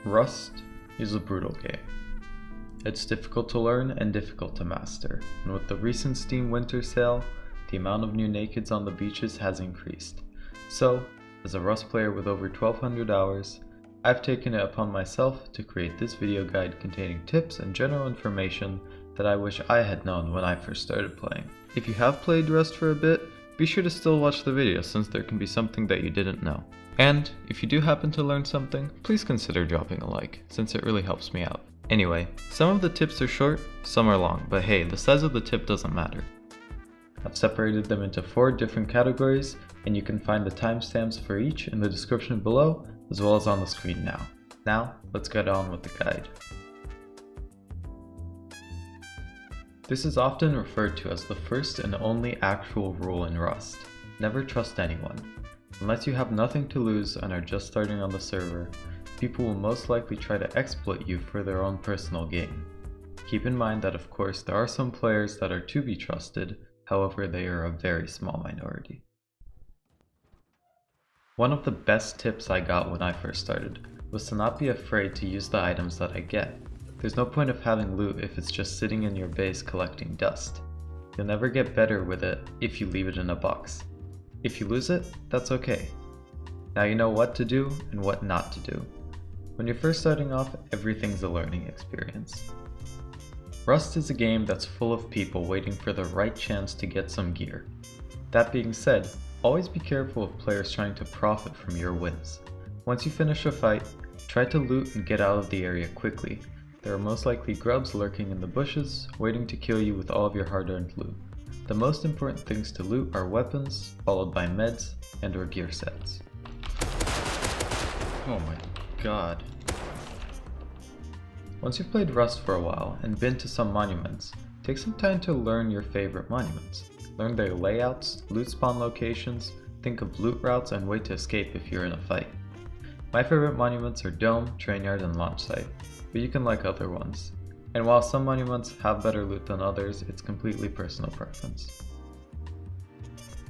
Rust is a brutal game. It's difficult to learn and difficult to master, and with the recent Steam winter sale, the amount of new nakeds on the beaches has increased. So, as a Rust player with over 1200 hours, I've taken it upon myself to create this video guide containing tips and general information that I wish I had known when I first started playing. If you have played Rust for a bit, be sure to still watch the video since there can be something that you didn't know. And if you do happen to learn something, please consider dropping a like, since it really helps me out. Anyway, some of the tips are short, some are long, but hey, the size of the tip doesn't matter. I've separated them into 4 different categories, and you can find the timestamps for each in the description below, as well as on the screen now. Now, let's get on with the guide. This is often referred to as the first and only actual rule in Rust. Never trust anyone. Unless you have nothing to lose and are just starting on the server, people will most likely try to exploit you for their own personal gain. Keep in mind that of course there are some players that are to be trusted, however they are a very small minority. One of the best tips I got when I first started was to not be afraid to use the items that I get. There's no point of having loot if it's just sitting in your base collecting dust. You'll never get better with it if you leave it in a box. If you lose it, that's okay. Now you know what to do and what not to do. When you're first starting off, everything's a learning experience. Rust is a game that's full of people waiting for the right chance to get some gear. That being said, always be careful of players trying to profit from your wins. Once you finish a fight, try to loot and get out of the area quickly. There are most likely grubs lurking in the bushes, waiting to kill you with all of your hard-earned loot. The most important things to loot are weapons, followed by meds and or gear sets. Oh my god. Once you've played Rust for a while and been to some monuments, take some time to learn your favorite monuments. Learn their layouts, loot spawn locations, think of loot routes and way to escape if you're in a fight. My favorite monuments are Dome, Train Yard, and Launch Site, but you can like other ones. And while some monuments have better loot than others, it's completely personal preference.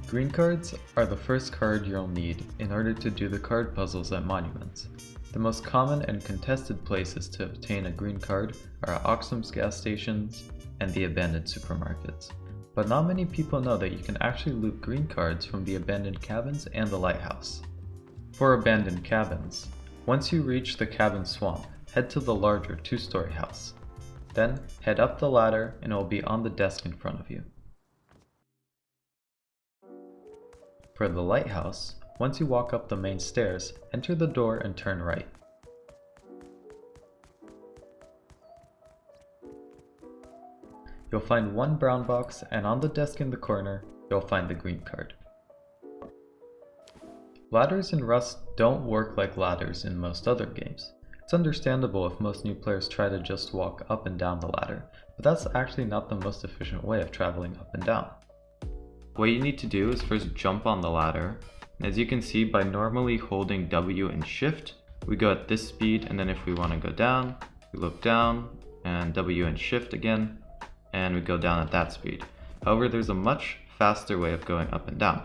Green cards are the first card you'll need in order to do the card puzzles at monuments. The most common and contested places to obtain a green card are at Oxum's gas stations and the abandoned supermarkets. But not many people know that you can actually loot green cards from the abandoned cabins and the lighthouse. For abandoned cabins, once you reach the cabin swamp, head to the larger 2-story house. Then, head up the ladder and it will be on the desk in front of you. For the lighthouse, once you walk up the main stairs, enter the door and turn right. You'll find one brown box, and on the desk in the corner, you'll find the green card. Ladders in Rust don't work like ladders in most other games. It's understandable if most new players try to just walk up and down the ladder, but that's actually not the most efficient way of traveling up and down. What you need to do is first jump on the ladder, and as you can see, by normally holding W and Shift, we go at this speed, and then if we want to go down, we look down, and W and Shift again, and we go down at that speed. However, there's a much faster way of going up and down.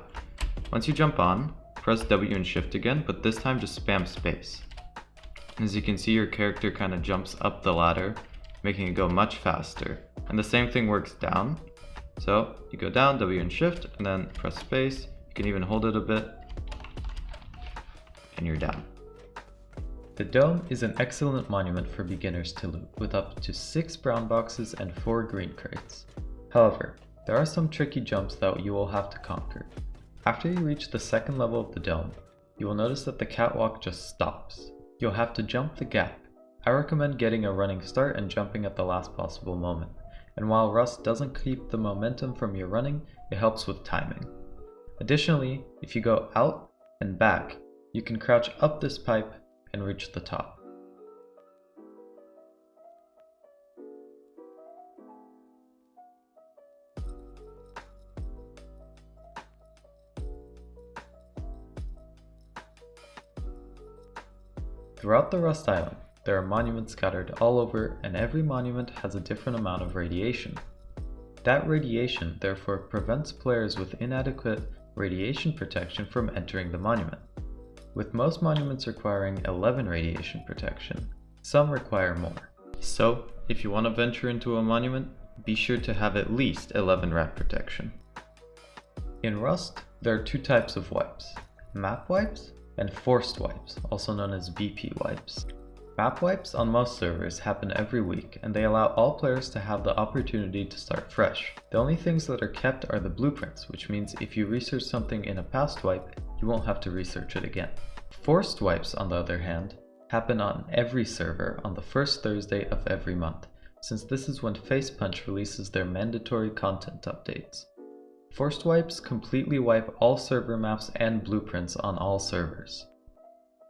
Once you jump on, press W and Shift again, but this time just spam space. As you can see, your character kind of jumps up the ladder, making it go much faster. And the same thing works down. So you go down, W and Shift, and then press space. You can even hold it a bit, and you're down. The Dome is an excellent monument for beginners to loot, with up to 6 brown boxes and 4 green crates. However, there are some tricky jumps that you will have to conquer. After you reach the 2nd level of the Dome, you will notice that the catwalk just stops. You'll have to jump the gap. I recommend getting a running start and jumping at the last possible moment. And while Rust doesn't keep the momentum from your running, it helps with timing. Additionally, if you go out and back, you can crouch up this pipe and reach the top. Throughout the Rust Island, there are monuments scattered all over, and every monument has a different amount of radiation. That radiation therefore prevents players with inadequate radiation protection from entering the monument. with most monuments requiring 11 radiation protection. Some require more. So, if you want to venture into a monument, be sure to have at least 11 rad protection. In Rust, there are two types of wipes: map wipes and forced wipes, also known as BP wipes. Map wipes on most servers happen every week, and they allow all players to have the opportunity to start fresh. The only things that are kept are the blueprints, which means if you research something in a past wipe, you won't have to research it again. Forced wipes, on the other hand, happen on every server on the first Thursday of every month, since this is when Facepunch releases their mandatory content updates. Forced wipes completely wipe all server maps and blueprints on all servers.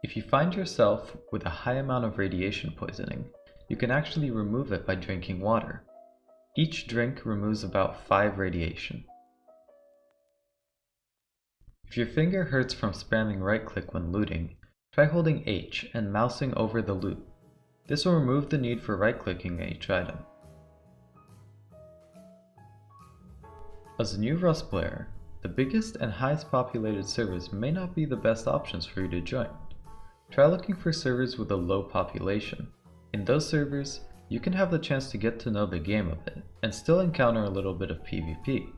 If you find yourself with a high amount of radiation poisoning, you can actually remove it by drinking water. Each drink removes about 5 radiation. If your finger hurts from spamming right-click when looting, try holding H and mousing over the loot. This will remove the need for right-clicking each item. As a new Rust player, the biggest and highest populated servers may not be the best options for you to join. Try looking for servers with a low population. In those servers, you can have the chance to get to know the game a bit, and still encounter a little bit of PvP.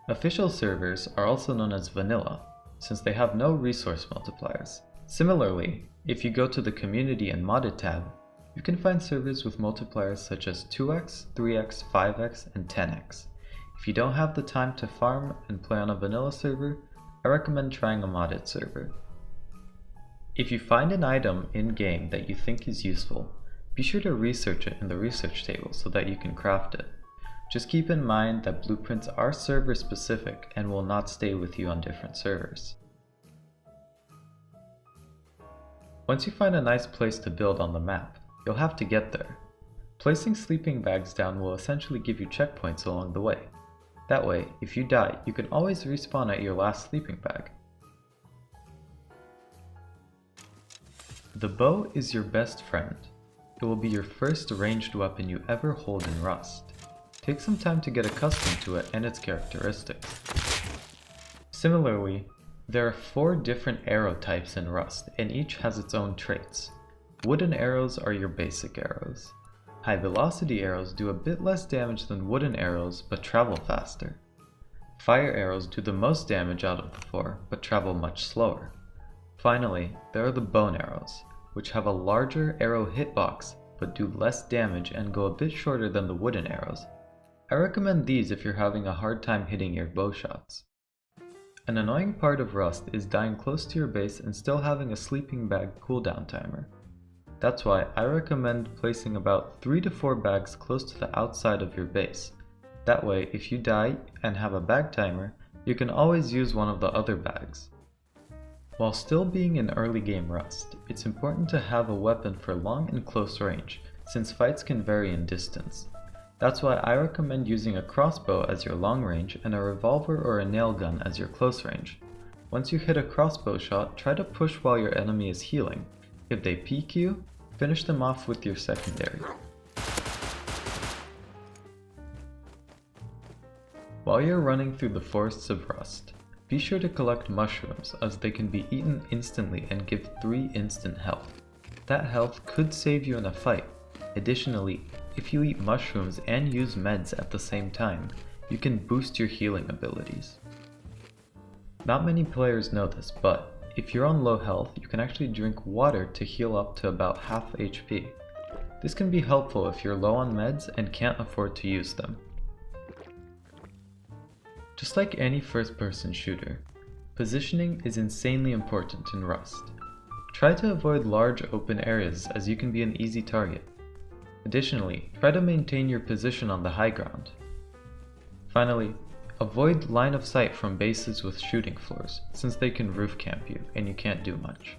Official servers are also known as vanilla, since they have no resource multipliers. Similarly, if you go to the Community and Modded tab, you can find servers with multipliers such as 2x, 3x, 5x, and 10x. If you don't have the time to farm and play on a vanilla server, I recommend trying a modded server. If you find an item in-game that you think is useful, be sure to research it in the research table so that you can craft it. Just keep in mind that blueprints are server specific and will not stay with you on different servers. Once you find a nice place to build on the map, you'll have to get there. Placing sleeping bags down will essentially give you checkpoints along the way. That way, if you die, you can always respawn at your last sleeping bag. The bow is your best friend. It will be your first ranged weapon you ever hold in Rust. Take some time to get accustomed to it and its characteristics. Similarly, there are 4 different arrow types in Rust, and each has its own traits. Wooden arrows are your basic arrows. High velocity arrows do a bit less damage than wooden arrows but travel faster. Fire arrows do the most damage out of the 4 but travel much slower. Finally, there are the bone arrows, which have a larger arrow hitbox but do less damage and go a bit shorter than the wooden arrows. I recommend these if you're having a hard time hitting your bow shots. An annoying part of Rust is dying close to your base and still having a sleeping bag cooldown timer. That's why I recommend placing about 3 to 4 bags close to the outside of your base. That way, if you die and have a bag timer, you can always use one of the other bags. While still being in early game Rust, it's important to have a weapon for long and close range, since fights can vary in distance. That's why I recommend using a crossbow as your long range and a revolver or a nail gun as your close range. Once you hit a crossbow shot, try to push while your enemy is healing. If they peek you, finish them off with your secondary. While you're running through the forests of Rust, be sure to collect mushrooms, as they can be eaten instantly and give 3 instant health. That health could save you in a fight. Additionally, if you eat mushrooms and use meds at the same time, you can boost your healing abilities. Not many players know this, but if you're on low health, you can actually drink water to heal up to about half HP. This can be helpful if you're low on meds and can't afford to use them. Just like any first-person shooter, positioning is insanely important in Rust. Try to avoid large open areas, as you can be an easy target. Additionally, try to maintain your position on the high ground. Finally, avoid line of sight from bases with shooting floors, since they can roof camp you and you can't do much.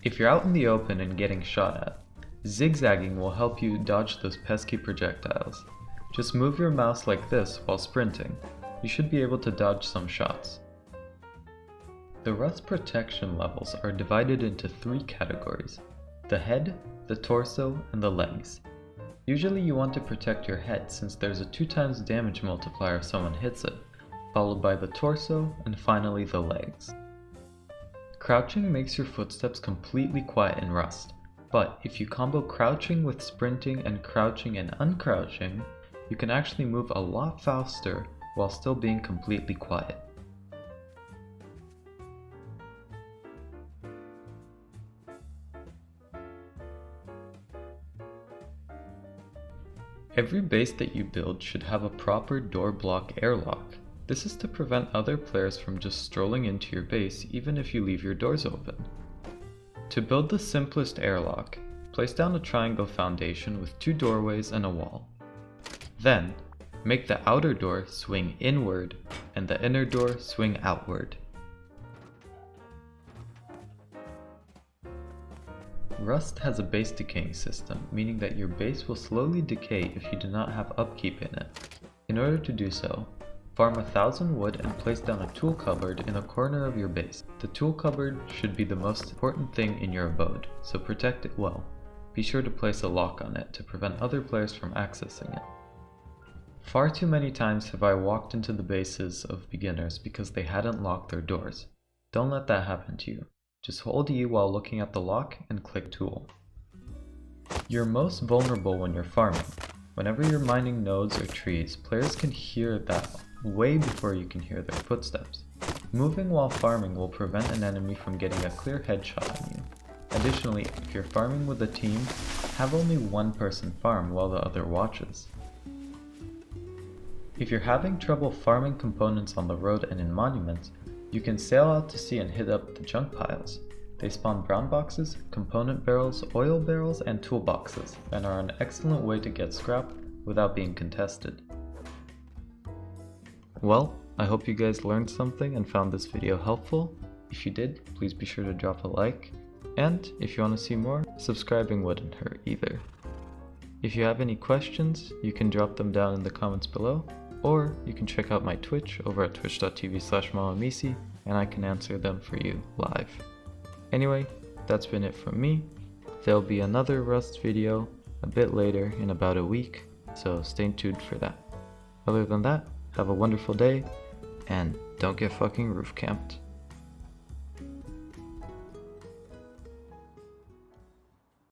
If you're out in the open and getting shot at, zigzagging will help you dodge those pesky projectiles. Just move your mouse like this while sprinting. You should be able to dodge some shots. The Rust protection levels are divided into 3 categories: the head, the torso, and the legs. Usually you want to protect your head since there's a 2 times damage multiplier if someone hits it, followed by the torso, and finally the legs. Crouching makes your footsteps completely quiet in Rust, but if you combo crouching with sprinting and crouching and uncrouching, you can actually move a lot faster while still being completely quiet. Every base that you build should have a proper door block airlock. This is to prevent other players from just strolling into your base even if you leave your doors open. To build the simplest airlock, place down a triangle foundation with 2 doorways and a wall. Then, make the outer door swing inward and the inner door swing outward. Rust has a base decaying system, meaning that your base will slowly decay if you do not have upkeep in it. In order to do so, farm 1,000 wood and place down a tool cupboard in a corner of your base. The tool cupboard should be the most important thing in your abode, so protect it well. Be sure to place a lock on it to prevent other players from accessing it. Far too many times have I walked into the bases of beginners because they hadn't locked their doors. Don't let that happen to you. Just hold E while looking at the lock and click tool. You're most vulnerable when you're farming. Whenever you're mining nodes or trees, players can hear that way before you can hear their footsteps. Moving while farming will prevent an enemy from getting a clear headshot on you. Additionally, if you're farming with a team, have only one person farm while the other watches. If you're having trouble farming components on the road and in monuments, you can sail out to sea and hit up the junk piles. They spawn brown boxes, component barrels, oil barrels, and toolboxes, and are an excellent way to get scrap without being contested. Well, I hope you guys learned something and found this video helpful. If you did, please be sure to drop a like, and if you want to see more, subscribing wouldn't hurt either. If you have any questions, you can drop them down in the comments below, or you can check out my Twitch over at twitch.tv/mamamisi and I can answer them for you live. Anyway, that's been it from me. There'll be another Rust video a bit later in about a week, so stay tuned for that. Other than that, have a wonderful day, and don't get fucking roof camped.